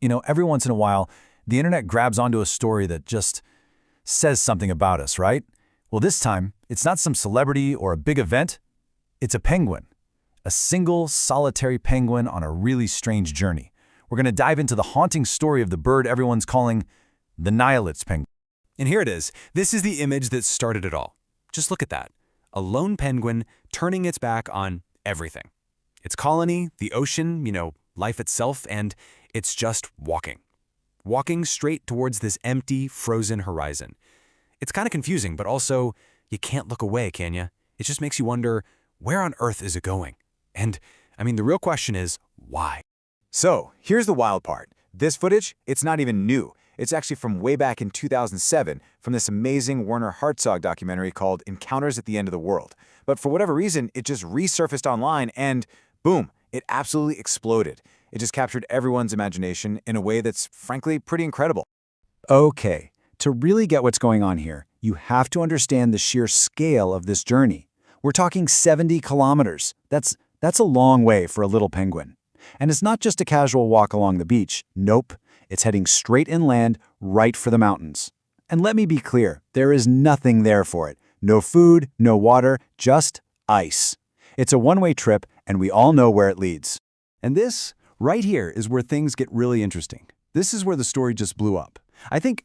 Every once in a while, the internet grabs onto a story that just says something about us, right? Well, this time, it's not some celebrity or a big event. It's a penguin. A single, solitary penguin on a really strange journey. We're going to dive into the haunting story of the bird everyone's calling the Nihilist penguin. And here it is. This is the image that started it all. Just look at that. A lone penguin turning its back on everything. Its colony, the ocean, life itself, and it's just walking. Walking straight towards this empty, frozen horizon. It's kind of confusing, but also, you can't look away, can you? It just makes you wonder, where on earth is it going? And, the real question is, why? So, here's the wild part. This footage, it's not even new. It's actually from way back in 2007 from this amazing Werner Herzog documentary called Encounters at the End of the World. But for whatever reason, it just resurfaced online and boom, it absolutely exploded. It just captured everyone's imagination in a way that's frankly pretty incredible. Okay, to really get what's going on here, you have to understand the sheer scale of this journey. We're talking 70 kilometers. That's a long way for a little penguin. And it's not just a casual walk along the beach. Nope. It's heading straight inland, right for the mountains. And let me be clear, there is nothing there for it. No food, no water, just ice. It's a one-way trip, and we all know where it leads. And this, right here, is where things get really interesting. This is where the story just blew up. I think,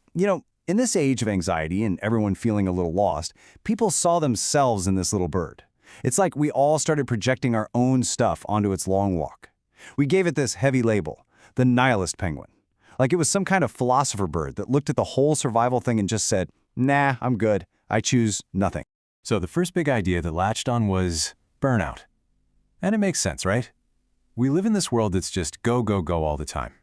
in this age of anxiety and everyone feeling a little lost, people saw themselves in this little bird. It's like we all started projecting our own stuff onto its long walk. We gave it this heavy label, the Nihilist Penguin. Like it was some kind of philosopher bird that looked at the whole survival thing and just said, nah, I'm good. I choose nothing. So the first big idea that latched on was burnout. And it makes sense, right? We live in this world that's just go, go, go all the time.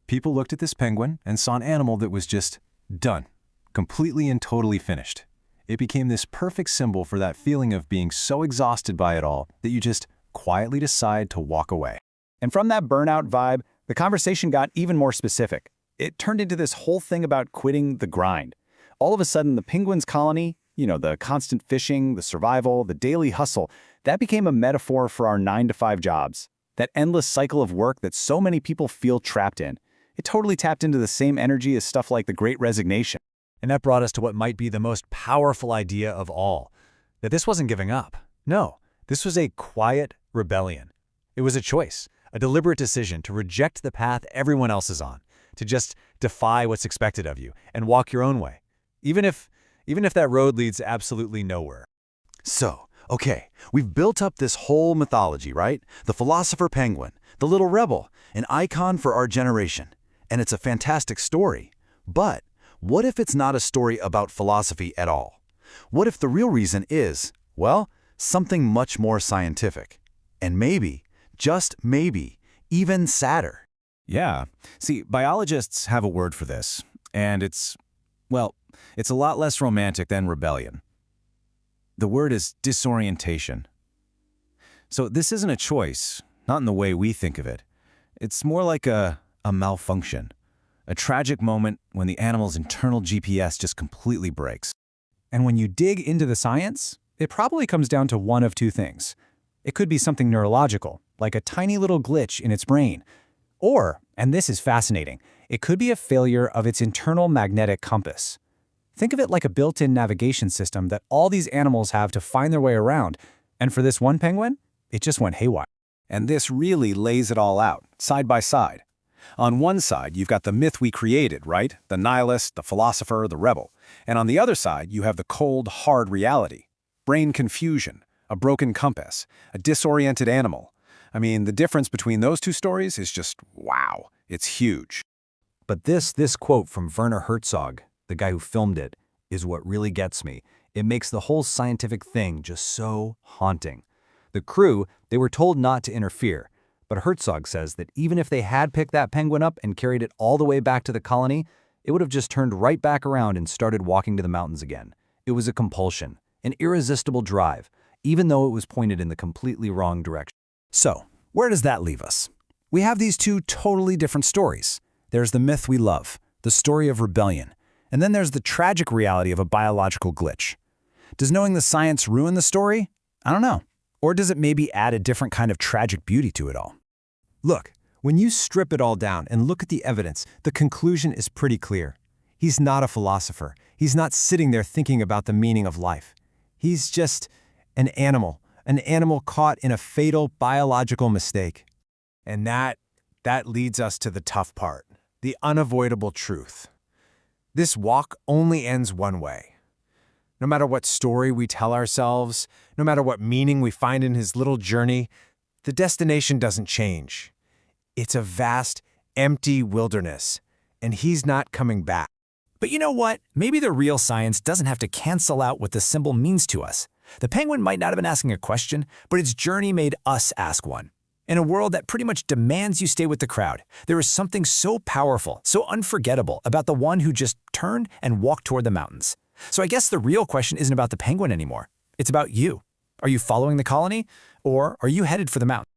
People looked at this penguin and saw an animal that was just done, completely and totally finished. It became this perfect symbol for that feeling of being so exhausted by it all that you just quietly decide to walk away. And from that burnout vibe, the conversation got even more specific. It turned into this whole thing about quitting the grind. All of a sudden, the penguin's colony, the constant fishing, the survival, the daily hustle, that became a metaphor for our 9-to-5 jobs. That endless cycle of work that so many people feel trapped in. It totally tapped into the same energy as stuff like the Great Resignation. And that brought us to what might be the most powerful idea of all, that this wasn't giving up. No, this was a quiet rebellion. It was a choice, a deliberate decision to reject the path everyone else is on, to just defy what's expected of you and walk your own way, even if that road leads absolutely nowhere. So, okay, we've built up this whole mythology, right? The philosopher penguin, the little rebel, an icon for our generation. And it's a fantastic story. But what if it's not a story about philosophy at all? What if the real reason is, well, something much more scientific? And maybe, just maybe, even sadder. Yeah. See, biologists have a word for this, and it's a lot less romantic than rebellion. The word is disorientation. So this isn't a choice, not in the way we think of it. It's more like a malfunction, a tragic moment when the animal's internal GPS just completely breaks. And when you dig into the science, it probably comes down to one of two things. It could be something neurological, like a tiny little glitch in its brain. Or, and this is fascinating, it could be a failure of its internal magnetic compass. Think of it like a built-in navigation system that all these animals have to find their way around, and for this one penguin, it just went haywire. And this really lays it all out, side by side. On one side, you've got the myth we created, right? The nihilist, the philosopher, the rebel. And on the other side, you have the cold, hard reality. Brain confusion, a broken compass, a disoriented animal. The difference between those two stories is just, wow, it's huge. But this quote from Werner Herzog, the guy who filmed it, is what really gets me. It makes the whole scientific thing just so haunting. The crew, they were told not to interfere, but Herzog says that even if they had picked that penguin up and carried it all the way back to the colony, it would have just turned right back around and started walking to the mountains again. It was a compulsion, an irresistible drive, even though it was pointed in the completely wrong direction. So, where does that leave us? We have these two totally different stories. There's the myth we love, the story of rebellion, and then there's the tragic reality of a biological glitch. Does knowing the science ruin the story? I don't know. Or does it maybe add a different kind of tragic beauty to it all? Look, When you strip it all down and look at the evidence, the conclusion is pretty clear. He's not a philosopher. He's not sitting there thinking about the meaning of life. He's just an animal caught in a fatal biological mistake. And that leads us to the tough part, the unavoidable truth. This walk only ends one way. No matter what story we tell ourselves, no matter what meaning we find in his little journey, the destination doesn't change. It's a vast, empty wilderness, and he's not coming back. But you know what? Maybe the real science doesn't have to cancel out what the symbol means to us. The penguin might not have been asking a question, but its journey made us ask one. In a world that pretty much demands you stay with the crowd, there is something so powerful, so unforgettable about the one who just turned and walked toward the mountains. So I guess the real question isn't about the penguin anymore. It's about you. Are you following the colony, or are you headed for the mountain?